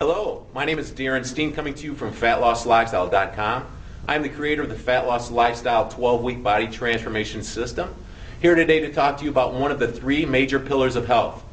Hello, my name is Darren Steen, coming to you from FatLossLifestyle.com. I'm the creator of the Fat Loss Lifestyle 12-week body transformation system. Here today to talk to you about one of the three major pillars of health.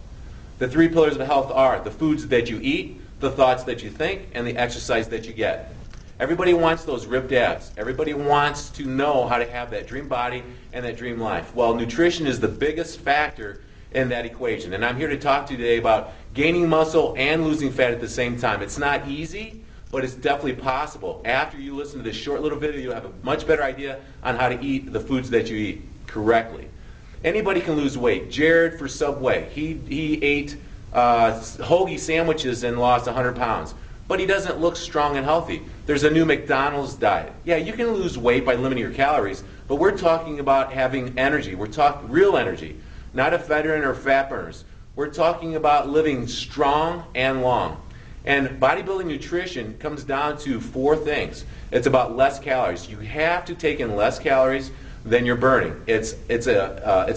The three pillars of health are the foods that you eat, the thoughts that you think, and the exercise that you get. Everybody wants those ripped abs. Everybody wants to know how to have that dream body and that dream life. Well, nutrition is the biggest factor in that equation. And I'm here to talk to you today about gaining muscle and losing fat at the same time. It's not easy, but it's definitely possible. After you listen to this short little video, you'll have a much better idea on how to eat the foods that you eat correctly. Anybody can lose weight. Jared for Subway, he ate hoagie sandwiches and lost 100 pounds. But he doesn't look strong and healthy. There's a new McDonald's diet. Yeah, you can lose weight by limiting your calories, but we're talking about having energy. We're talking real energy, not a veteran or fat burners. We're talking about living strong and long. And bodybuilding nutrition comes down to four things. It's about less calories. You have to take in less calories than you're burning. It's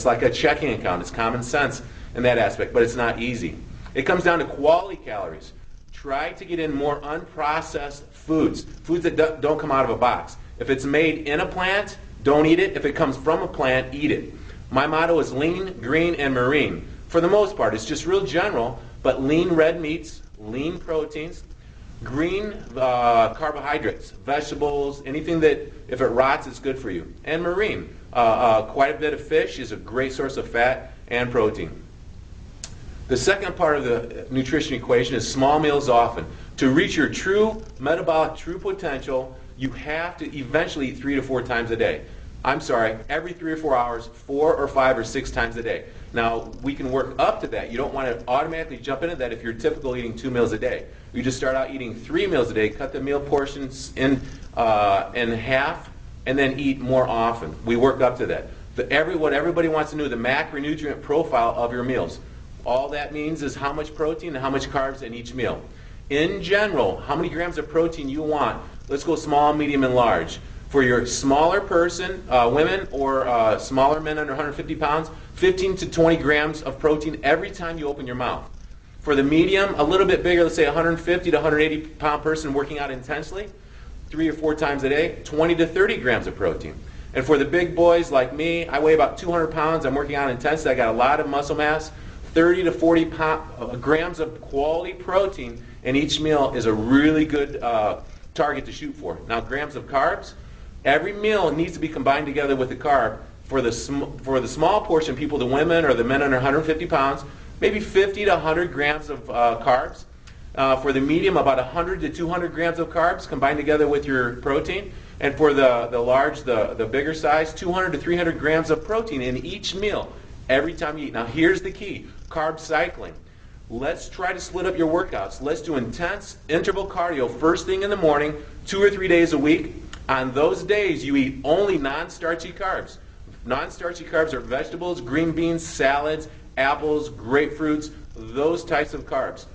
like a checking account. It's common sense in that aspect, but it's not easy. It comes down to quality calories. Try to get in more unprocessed foods that don't come out of a box. If it's made in a plant, don't eat it. If it comes from a plant, eat it. My motto is lean, green, and marine. For the most part, it's just real general, but lean red meats, lean proteins, green carbohydrates, vegetables, anything that if it rots, it's good for you. And marine, quite a bit of fish is a great source of fat and protein. The second part of the nutrition equation is small meals often. To reach your true metabolic, true potential, you have to eventually eat 3 to 4 times a day. I'm sorry, every 3 or 4 hours, 4 or 5 or 6 times a day. Now, we can work up to that. You don't want to automatically jump into that if you're typical eating 2 meals a day. You just start out eating 3 meals a day, cut the meal portions in half, and then eat more often. We work up to that. What everybody wants to know, the macronutrient profile of your meals. All that means is how much protein and how much carbs in each meal. In general, how many grams of protein you want. Let's go small, medium, and large. For your smaller person, women, or smaller men under 150 pounds, 15 to 20 grams of protein every time you open your mouth. For the medium, a little bit bigger, let's say 150 to 180 pound person working out intensely, 3 or 4 times a day, 20 to 30 grams of protein. And for the big boys like me, I weigh about 200 pounds, I'm working out intensely, I got a lot of muscle mass, 30 to 40 grams of quality protein in each meal is a really good target to shoot for. Now, grams of carbs, every meal needs to be combined together with the carb. For the small portion people, the women or the men under 150 pounds, maybe 50 to 100 grams of carbs. For the medium, about 100 to 200 grams of carbs combined together with your protein. And for the large, the bigger size, 200 to 300 grams of protein in each meal every time you eat. Now, here's the key, carb cycling. Let's try to split up your workouts. Let's do intense interval cardio first thing in the morning, 2 or 3 days a week. On those days, you eat only non-starchy carbs. Non-starchy carbs are vegetables, green beans, salads, apples, grapefruits, those types of carbs.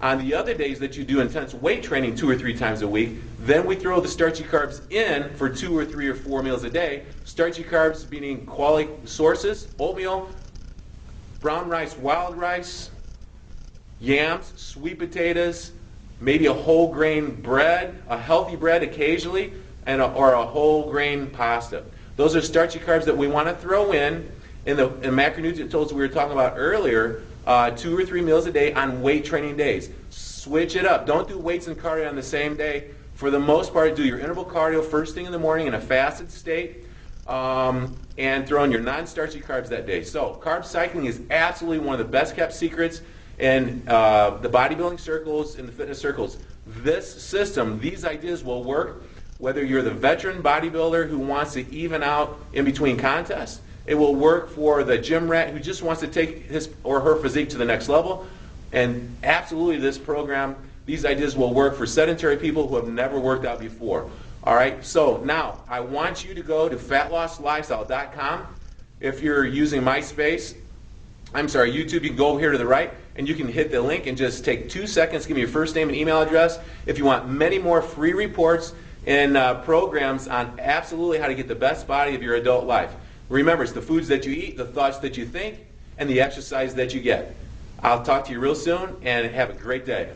On the other days that you do intense weight training 2 or 3 times a week, then we throw the starchy carbs in for 2 or 3 or 4 meals a day. Starchy carbs meaning quality sources, oatmeal, brown rice, wild rice, yams, sweet potatoes, maybe a whole grain bread, a healthy bread occasionally, or a whole grain pasta. Those are starchy carbs that we want to throw in the macronutrient totals we were talking about earlier, 2 or 3 meals a day on weight training days. Switch it up. Don't do weights and cardio on the same day. For the most part, do your interval cardio first thing in the morning in a fasted state, and throw in your non-starchy carbs that day. So carb cycling is absolutely one of the best kept secrets in the bodybuilding circles, in the fitness circles. This system, these ideas will work whether you're the veteran bodybuilder who wants to even out in between contests. It will work for the gym rat who just wants to take his or her physique to the next level. And absolutely this program, these ideas will work for sedentary people who have never worked out before. All right, so now I want you to go to FatLossLifestyle.com. If you're using YouTube, you can go over here to the right and you can hit the link and just take 2 seconds, give me your first name and email address. If you want many more free reports and programs on absolutely how to get the best body of your adult life. Remember, it's the foods that you eat, the thoughts that you think, and the exercise that you get. I'll talk to you real soon, and have a great day.